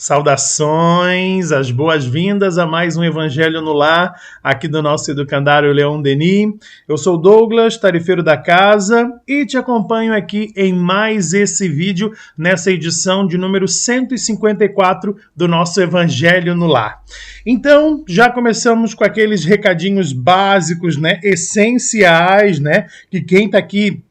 Saudações, as boas-vindas a mais um Evangelho no Lar, aqui do nosso educandário Leon Denis. Eu sou Douglas, tarifeiro da casa, e te acompanho aqui em mais esse vídeo, nessa edição de número 154 do nosso Evangelho no Lar. Então, já começamos com aqueles recadinhos básicos, essenciais, que quem está aqui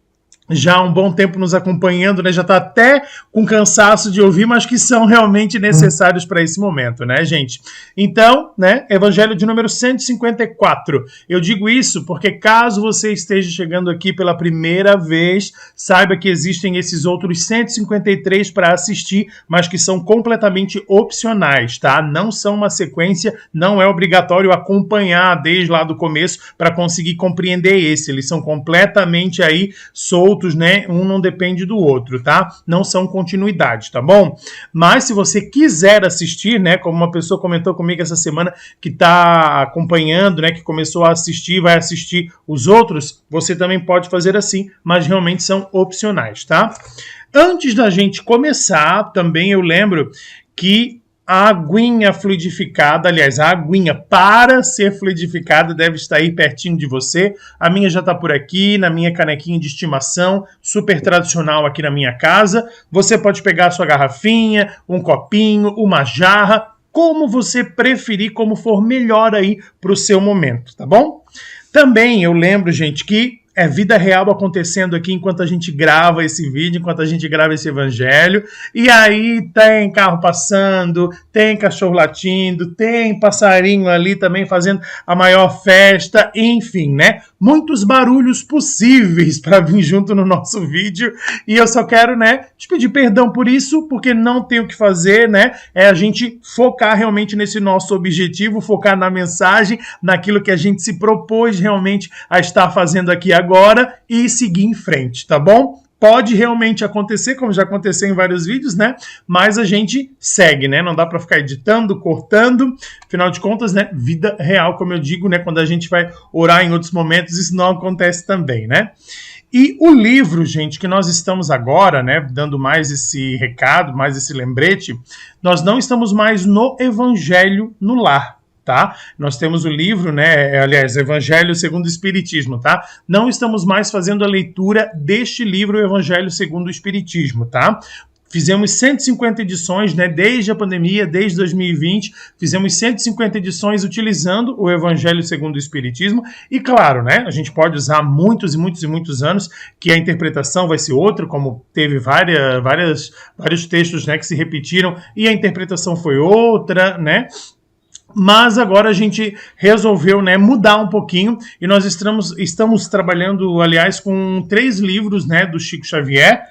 já há um bom tempo nos acompanhando, já está até com cansaço de ouvir, mas que são realmente necessários para esse momento, gente? Então, Evangelho de número 154. Eu digo isso porque caso você esteja chegando aqui pela primeira vez, saiba que existem esses outros 153 para assistir, mas que são completamente opcionais, tá? Não são uma sequência, não é obrigatório acompanhar desde lá do começo para conseguir compreender esse. Eles são completamente aí soltos, um não depende do outro, tá? Não são continuidades, tá bom? Mas se você quiser assistir, como uma pessoa comentou comigo essa semana que está acompanhando, que começou a assistir, vai assistir os outros, você também pode fazer assim, mas realmente são opcionais, tá? Antes da gente começar, também eu lembro que a aguinha fluidificada, aliás, a aguinha para ser fluidificada deve estar aí pertinho de você. A minha já está por aqui, na minha canequinha de estimação, super tradicional aqui na minha casa. Você pode pegar a sua garrafinha, um copinho, uma jarra, como você preferir, como for melhor aí para o seu momento, tá bom? Também eu lembro, gente, que é vida real acontecendo aqui enquanto a gente grava esse vídeo, enquanto a gente grava esse evangelho. E aí tem carro passando, tem cachorro latindo, tem passarinho ali também fazendo a maior festa, enfim, muitos barulhos possíveis para vir junto no nosso vídeo. E eu só quero, te pedir perdão por isso, porque não tem o que fazer, é a gente focar realmente nesse nosso objetivo, focar na mensagem, naquilo que a gente se propôs realmente a estar fazendo aqui agora e seguir em frente, tá bom? Pode realmente acontecer, como já aconteceu em vários vídeos, mas a gente segue, não dá para ficar editando, cortando, afinal de contas, vida real, como eu digo, quando a gente vai orar em outros momentos, isso não acontece também, E o livro, gente, que nós estamos agora, dando mais esse recado, mais esse lembrete, nós não estamos mais no Evangelho no Lar, tá? Nós temos o livro, aliás, Evangelho segundo o Espiritismo, tá? Não estamos mais fazendo a leitura deste livro, o Evangelho segundo o Espiritismo, tá? Fizemos 150 edições, desde a pandemia, desde 2020, fizemos 150 edições utilizando o Evangelho segundo o Espiritismo e, claro, a gente pode usar muitos e muitos e muitos anos que a interpretação vai ser outra, como teve vários textos, que se repetiram e a interpretação foi outra, Mas agora a gente resolveu mudar um pouquinho e nós estamos trabalhando, aliás, com 3 livros do Chico Xavier.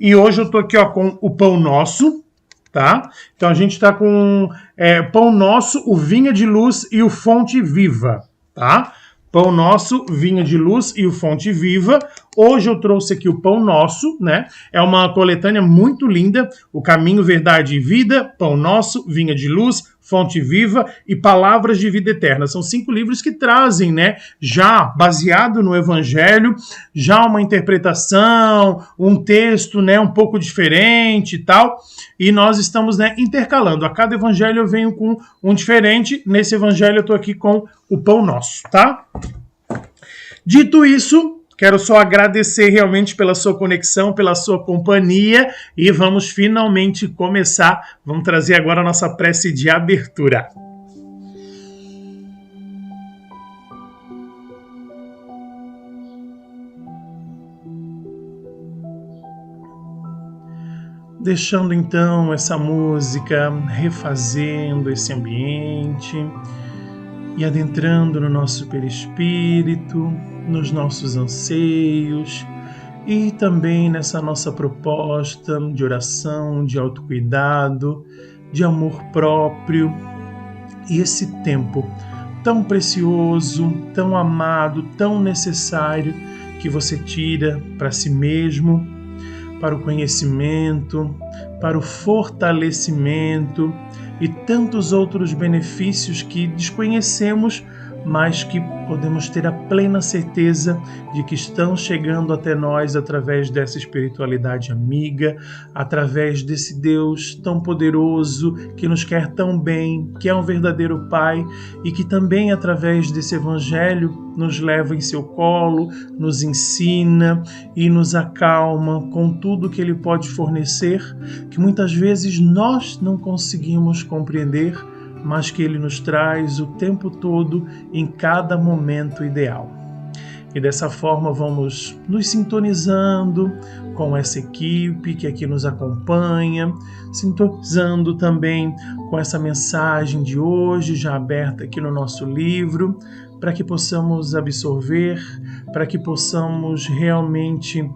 E hoje eu estou aqui com o Pão Nosso, tá? Então a gente está com Pão Nosso, o Vinha de Luz e o Fonte Viva, tá? Pão Nosso, Vinha de Luz e o Fonte Viva. Hoje eu trouxe aqui o Pão Nosso, É uma coletânea muito linda. O Caminho, Verdade e Vida, Pão Nosso, Vinha de Luz, Fonte Viva e Palavras de Vida Eterna. São 5 livros que trazem, já baseado no Evangelho, já uma interpretação, um texto, um pouco diferente e tal. E nós estamos, intercalando. A cada Evangelho eu venho com um diferente. Nesse Evangelho eu estou aqui com o Pão Nosso, tá? Dito isso, quero só agradecer realmente pela sua conexão, pela sua companhia e vamos finalmente começar. Vamos trazer agora a nossa prece de abertura. Deixando então essa música, refazendo esse ambiente e adentrando no nosso perispírito, nos nossos anseios e também nessa nossa proposta de oração, de autocuidado, de amor próprio. E esse tempo tão precioso, tão amado, tão necessário que você tira para si mesmo, para o conhecimento, para o fortalecimento e tantos outros benefícios que desconhecemos mas que podemos ter a plena certeza de que estão chegando até nós através dessa espiritualidade amiga, através desse Deus tão poderoso, que nos quer tão bem, que é um verdadeiro Pai e que também através desse Evangelho nos leva em seu colo, nos ensina e nos acalma com tudo que Ele pode fornecer, que muitas vezes nós não conseguimos compreender, mas que Ele nos traz o tempo todo, em cada momento ideal. E dessa forma vamos nos sintonizando com essa equipe que aqui nos acompanha, sintonizando também com essa mensagem de hoje, já aberta aqui no nosso livro, para que possamos absorver, para que possamos realmente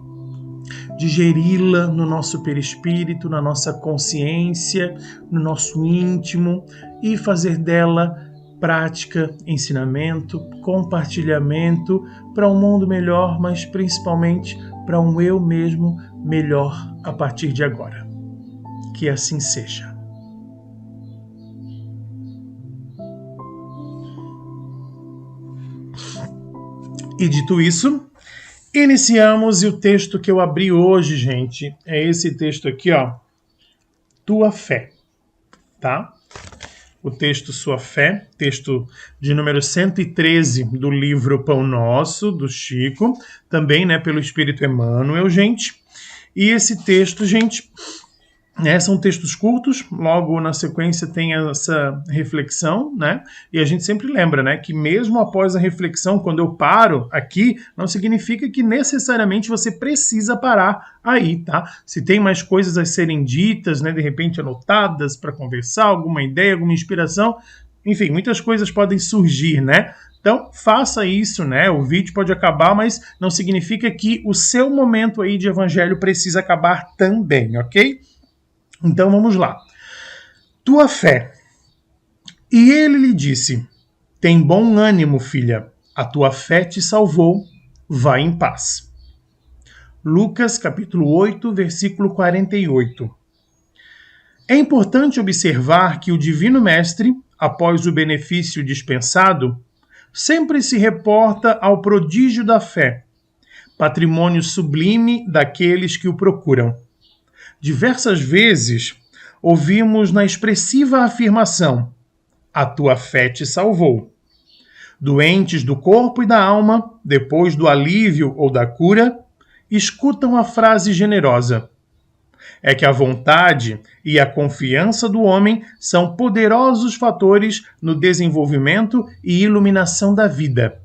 digeri-la no nosso perispírito, na nossa consciência, no nosso íntimo e fazer dela prática, ensinamento, compartilhamento para um mundo melhor, mas principalmente para um eu mesmo melhor a partir de agora. Que assim seja. E dito isso, iniciamos, e o texto que eu abri hoje, gente, é esse texto aqui, ó, Tua Fé, tá? O texto Sua Fé, texto de número 113 do livro Pão Nosso, do Chico, também, né, pelo Espírito Emmanuel, gente. E esse texto, gente, são textos curtos, logo na sequência tem essa reflexão, né? E a gente sempre lembra, né, que mesmo após a reflexão, quando eu paro aqui, não significa que necessariamente você precisa parar aí, tá? Se tem mais coisas a serem ditas, né, de repente anotadas para conversar, alguma ideia, alguma inspiração, enfim, muitas coisas podem surgir, né? Então, faça isso, né? O vídeo pode acabar, mas não significa que o seu momento aí de evangelho precisa acabar também, ok? Então vamos lá. Tua fé. E ele lhe disse: tem bom ânimo, filha, a tua fé te salvou, vai em paz. Lucas capítulo 8, versículo 48. É importante observar que o Divino Mestre, após o benefício dispensado, sempre se reporta ao prodígio da fé, patrimônio sublime daqueles que o procuram. Diversas vezes ouvimos na expressiva afirmação: a tua fé te salvou. Doentes do corpo e da alma, depois do alívio ou da cura, escutam a frase generosa: é que a vontade e a confiança do homem são poderosos fatores no desenvolvimento e iluminação da vida.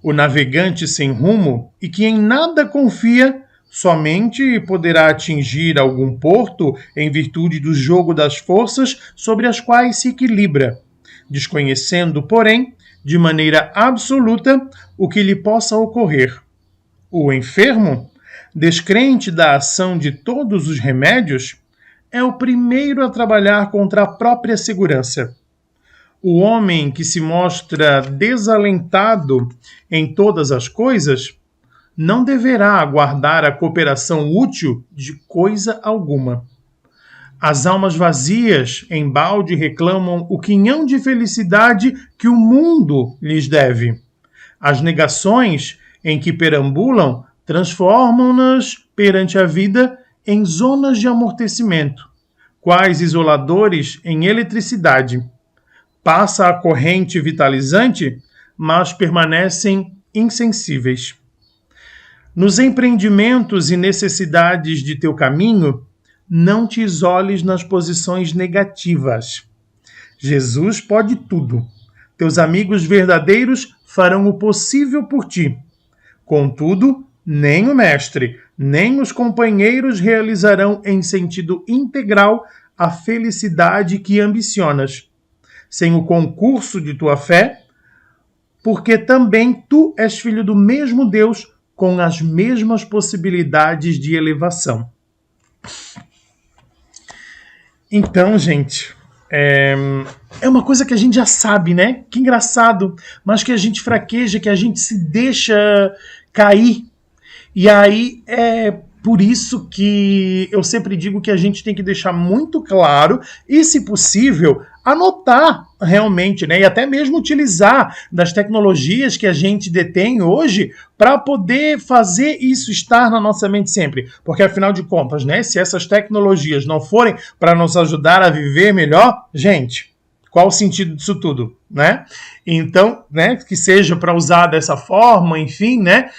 O navegante sem rumo e que em nada confia somente poderá atingir algum porto em virtude do jogo das forças sobre as quais se equilibra, desconhecendo, porém, de maneira absoluta o que lhe possa ocorrer. O enfermo, descrente da ação de todos os remédios, é o primeiro a trabalhar contra a própria segurança. O homem que se mostra desalentado em todas as coisas não deverá aguardar a cooperação útil de coisa alguma. As almas vazias, embalde, reclamam o quinhão de felicidade que o mundo lhes deve. As negações em que perambulam transformam-nas, perante a vida, em zonas de amortecimento, quais isoladores em eletricidade. Passa a corrente vitalizante, mas permanecem insensíveis. Nos empreendimentos e necessidades de teu caminho, não te isoles nas posições negativas. Jesus pode tudo. Teus amigos verdadeiros farão o possível por ti. Contudo, nem o mestre, nem os companheiros realizarão em sentido integral a felicidade que ambicionas. Sem o concurso de tua fé, porque também tu és filho do mesmo Deus, com as mesmas possibilidades de elevação. Então, gente, é uma coisa que a gente já sabe, né? Que engraçado, mas que a gente fraqueja, que a gente se deixa cair. E aí é por isso que eu sempre digo que a gente tem que deixar muito claro e, se possível, anotar realmente, né? E até mesmo utilizar das tecnologias que a gente detém hoje para poder fazer isso estar na nossa mente sempre. Porque, afinal de contas, né? Se essas tecnologias não forem para nos ajudar a viver melhor, gente, qual o sentido disso tudo, né? Então, né? Que seja para usar dessa forma, enfim, né?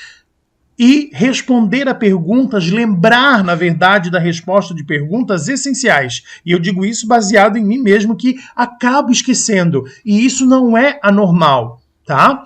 E responder a perguntas, lembrar, na verdade, da resposta de perguntas essenciais. E eu digo isso baseado em mim mesmo, que acabo esquecendo. E isso não é anormal, tá?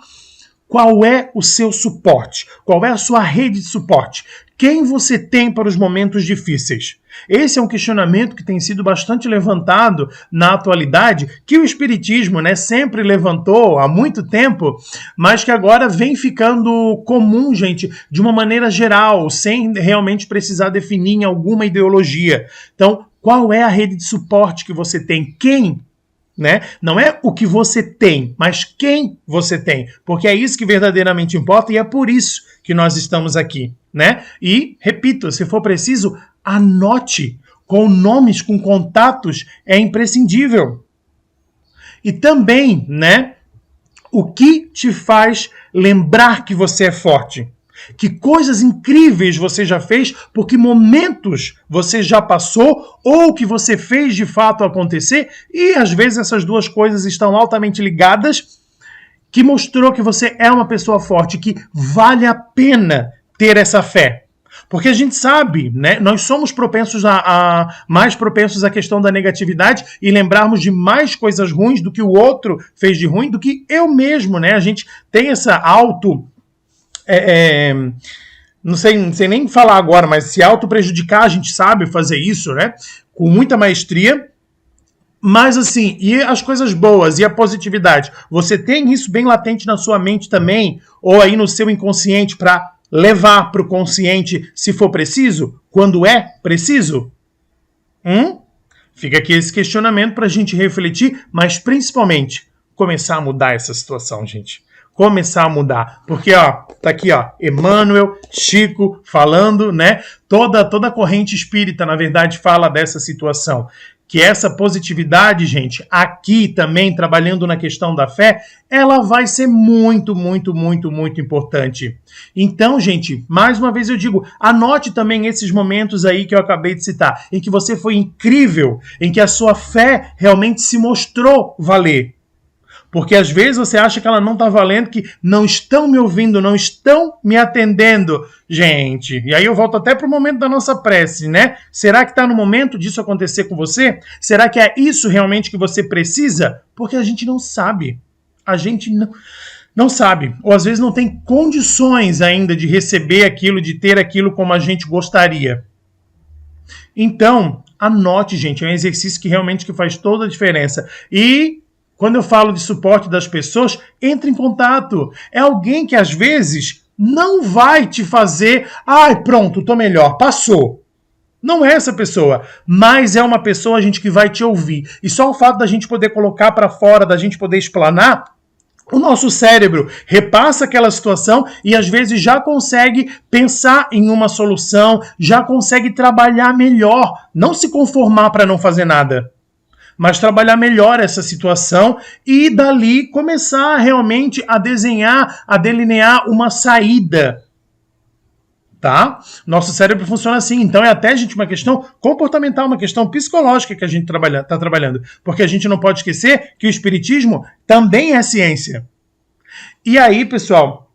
Qual é o seu suporte? Qual é a sua rede de suporte? Quem você tem para os momentos difíceis? Esse é um questionamento que tem sido bastante levantado na atualidade, que o Espiritismo, né, sempre levantou há muito tempo, mas que agora vem ficando comum, gente, de uma maneira geral, sem realmente precisar definir em alguma ideologia. Então, qual é a rede de suporte que você tem? Quem? Né? Não é o que você tem, mas quem você tem, porque é isso que verdadeiramente importa e é por isso que nós estamos aqui, né? E, repito, se for preciso, anote com nomes, com contatos, é imprescindível. E também, né, o que te faz lembrar que você é forte? Que coisas incríveis você já fez, por que momentos você já passou ou que você fez de fato acontecer, e às vezes essas duas coisas estão altamente ligadas, que mostrou que você é uma pessoa forte, que vale a pena ter essa fé. Porque a gente sabe, né? Nós somos propensos mais propensos à questão da negatividade e lembrarmos de mais coisas ruins do que o outro fez de ruim, do que eu mesmo, né? A gente tem essa não sei nem falar agora, mas se auto-prejudicar, a gente sabe fazer isso, né? Com muita maestria. Mas assim, e as coisas boas e a positividade? Você tem isso bem latente na sua mente também? Ou aí no seu inconsciente para levar para o consciente se for preciso? Quando é preciso? Fica aqui esse questionamento para a gente refletir, mas principalmente começar a mudar essa situação, gente. Começar a mudar, porque ó, tá aqui ó, Emmanuel, Chico falando, né? Toda a corrente espírita, na verdade, fala dessa situação, que essa positividade, gente, aqui também trabalhando na questão da fé, ela vai ser muito, muito, muito, muito importante. Então, gente, mais uma vez eu digo, anote também esses momentos aí que eu acabei de citar, em que você foi incrível, em que a sua fé realmente se mostrou valer. Porque às vezes você acha que ela não está valendo, que não estão me ouvindo, não estão me atendendo. Gente, e aí eu volto até para o momento da nossa prece, né? Será que está no momento disso acontecer com você? Será que é isso realmente que você precisa? Porque a gente não sabe. A gente não sabe. Ou às vezes não tem condições ainda de receber aquilo, de ter aquilo como a gente gostaria. Então, anote, gente. É um exercício que realmente que faz toda a diferença. E quando eu falo de suporte das pessoas, entre em contato. É alguém que às vezes não vai te fazer, pronto, tô melhor, passou. Não é essa pessoa, mas é uma pessoa, gente, que vai te ouvir. E só o fato da gente poder colocar para fora, da gente poder explanar, o nosso cérebro repassa aquela situação e às vezes já consegue pensar em uma solução, já consegue trabalhar melhor, não se conformar para não fazer nada, mas trabalhar melhor essa situação e dali começar realmente a desenhar, a delinear uma saída. Tá? Nosso cérebro funciona assim, então é até, gente, uma questão comportamental, uma questão psicológica que a gente está trabalhando, porque a gente não pode esquecer que o espiritismo também é ciência. E aí, pessoal,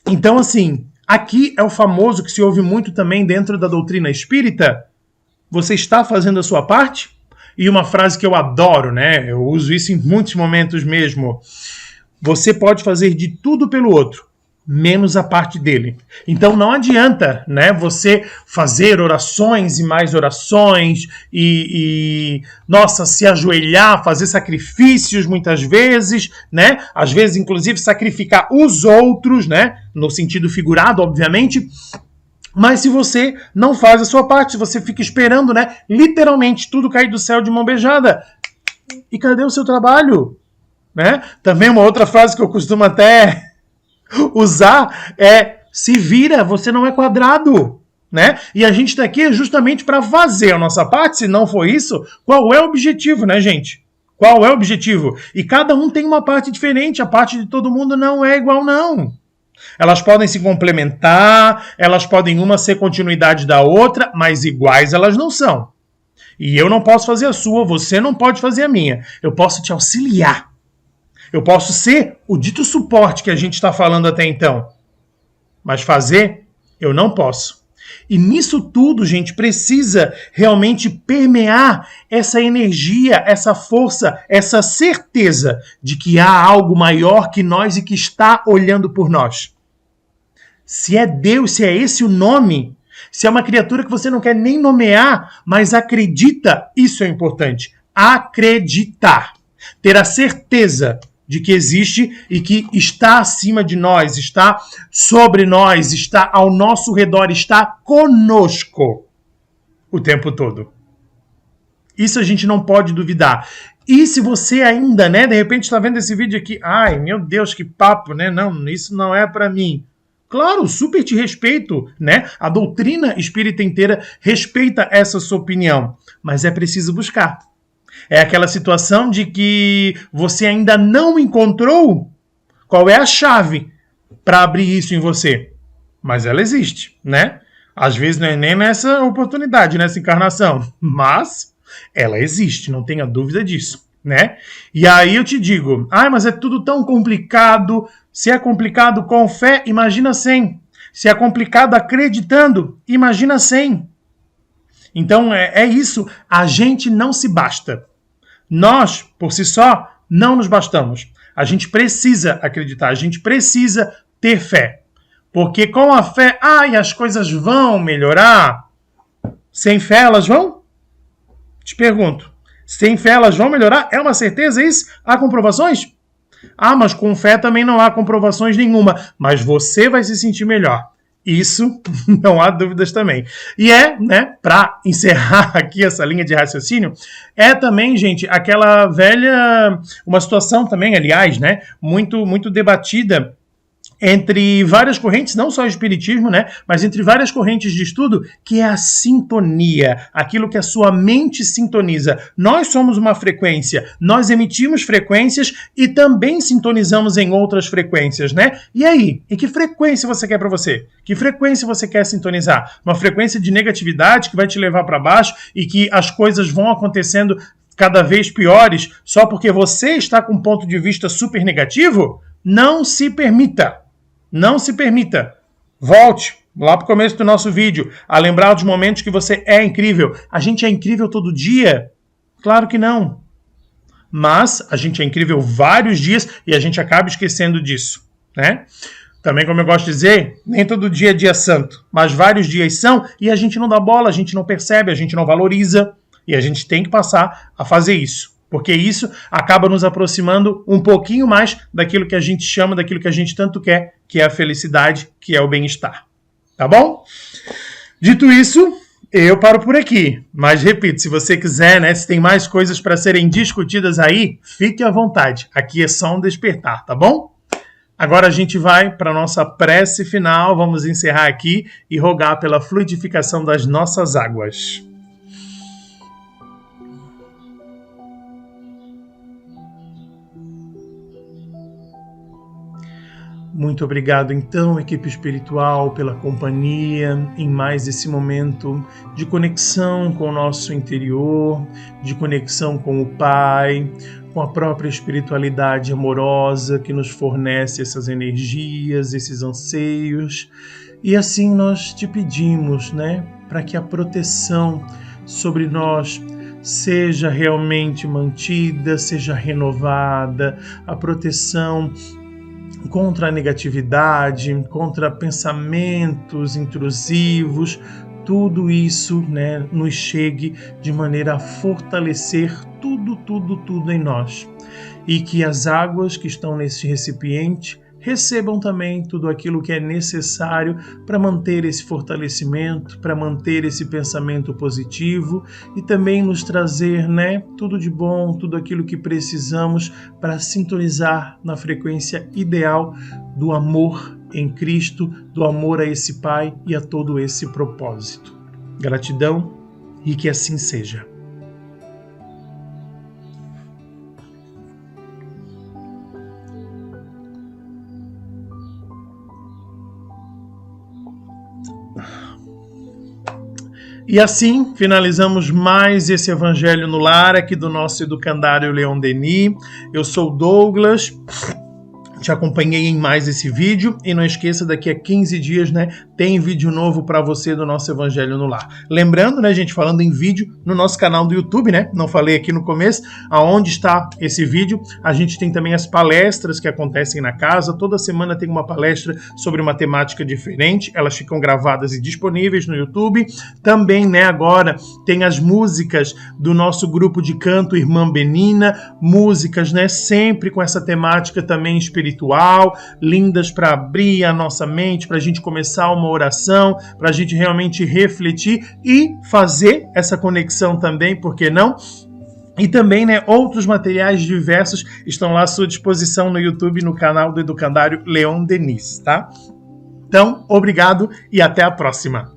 então assim, aqui é o famoso que se ouve muito também dentro da doutrina espírita: você está fazendo a sua parte? E uma frase que eu adoro, né? Eu uso isso em muitos momentos mesmo. Você pode fazer de tudo pelo outro, menos a parte dele. Então não adianta, né, você fazer orações e mais orações se ajoelhar, fazer sacrifícios muitas vezes, né? Às vezes, inclusive, sacrificar os outros, né? No sentido figurado, obviamente. Mas se você não faz a sua parte, se você fica esperando, né, literalmente tudo cair do céu de mão beijada, e cadê o seu trabalho? Né? Também uma outra frase que eu costumo até usar é: se vira, você não é quadrado. Né? E a gente está aqui justamente para fazer a nossa parte. Se não for isso, qual é o objetivo, né, gente? Qual é o objetivo? E cada um tem uma parte diferente, a parte de todo mundo não é igual, não. Elas podem se complementar, elas podem uma ser continuidade da outra, mas iguais elas não são. E eu não posso fazer a sua, você não pode fazer a minha. Eu posso te auxiliar. Eu posso ser o dito suporte que a gente está falando até então. Mas fazer, eu não posso. E nisso tudo, gente, precisa realmente permear essa energia, essa força, essa certeza de que há algo maior que nós e que está olhando por nós. Se é Deus, se é esse o nome, se é uma criatura que você não quer nem nomear, mas acredita, isso é importante. Acreditar. Ter a certeza de que existe e que está acima de nós, está sobre nós, está ao nosso redor, está conosco o tempo todo. Isso a gente não pode duvidar. E se você ainda, de repente está vendo esse vídeo aqui, ai, meu Deus, que papo, Não, isso não é para mim. Claro, super te respeito, A doutrina espírita inteira respeita essa sua opinião, mas é preciso buscar. É aquela situação de que você ainda não encontrou qual é a chave para abrir isso em você. Mas ela existe, Às vezes não é nem nessa oportunidade, nessa encarnação, mas ela existe, não tenha dúvida disso, E aí eu te digo, mas é tudo tão complicado. Se é complicado com fé, imagina sem. Se é complicado acreditando, imagina sem. Então é isso, a gente não se basta. Nós, por si só, não nos bastamos. A gente precisa acreditar, a gente precisa ter fé. Porque com a fé, as coisas vão melhorar. Sem fé elas vão? Te pergunto. Sem fé elas vão melhorar? É uma certeza isso? Há comprovações? Mas com fé também não há comprovações nenhuma. Mas você vai se sentir melhor. Isso não há dúvidas também. E para encerrar aqui essa linha de raciocínio, é também, gente, aquela velha, uma situação também, aliás, muito, muito debatida entre várias correntes, não só o espiritismo, mas entre várias correntes de estudo, que é a sintonia, aquilo que a sua mente sintoniza. Nós somos uma frequência, nós emitimos frequências e também sintonizamos em outras frequências, E aí, em que frequência você quer para você? Que frequência você quer sintonizar? Uma frequência de negatividade que vai te levar para baixo e que as coisas vão acontecendo cada vez piores só porque você está com um ponto de vista super negativo? Não se permita. Não se permita. Volte lá para o começo do nosso vídeo a lembrar dos momentos que você é incrível. A gente é incrível todo dia? Claro que não. Mas a gente é incrível vários dias e a gente acaba esquecendo disso, Também, como eu gosto de dizer, nem todo dia é dia santo, mas vários dias são e a gente não dá bola, a gente não percebe, a gente não valoriza e a gente tem que passar a fazer isso. Porque isso acaba nos aproximando um pouquinho mais daquilo que a gente chama, daquilo que a gente tanto quer, que é a felicidade, que é o bem-estar. Tá bom? Dito isso, eu paro por aqui. Mas, repito, se você quiser, se tem mais coisas para serem discutidas aí, fique à vontade. Aqui é só um despertar, tá bom? Agora a gente vai para a nossa prece final. Vamos encerrar aqui e rogar pela fluidificação das nossas águas. Muito obrigado, então, equipe espiritual, pela companhia em mais esse momento de conexão com o nosso interior, de conexão com o Pai, com a própria espiritualidade amorosa que nos fornece essas energias, esses anseios. E assim nós te pedimos, para que a proteção sobre nós seja realmente mantida, seja renovada, a proteção contra a negatividade, contra pensamentos intrusivos, tudo isso nos chegue de maneira a fortalecer tudo em nós. E que as águas que estão nesse recipiente recebam também tudo aquilo que é necessário para manter esse fortalecimento, para manter esse pensamento positivo e também nos trazer, tudo de bom, tudo aquilo que precisamos para sintonizar na frequência ideal do amor em Cristo, do amor a esse Pai e a todo esse propósito. Gratidão e que assim seja. E assim finalizamos mais esse Evangelho no Lar aqui do nosso educandário Leon Denis. Eu sou o Douglas, te acompanhei em mais esse vídeo e não esqueça, daqui a 15 dias, né, tem vídeo novo para você do nosso Evangelho no Lar. Lembrando, né, gente, falando em vídeo, no nosso canal do YouTube, né, não falei aqui no começo, aonde está esse vídeo, a gente tem também as palestras que acontecem na casa, toda semana tem uma palestra sobre uma temática diferente, elas ficam gravadas e disponíveis no YouTube. Também, né, agora tem as músicas do nosso grupo de canto Irmã Benina, músicas, né, sempre com essa temática também espiritual, lindas para abrir a nossa mente, para a gente começar uma oração, para a gente realmente refletir e fazer essa conexão também, por que não? E também, né, outros materiais diversos estão lá à sua disposição no YouTube, no canal do educandário Leon Denis, tá? Então, obrigado e até a próxima!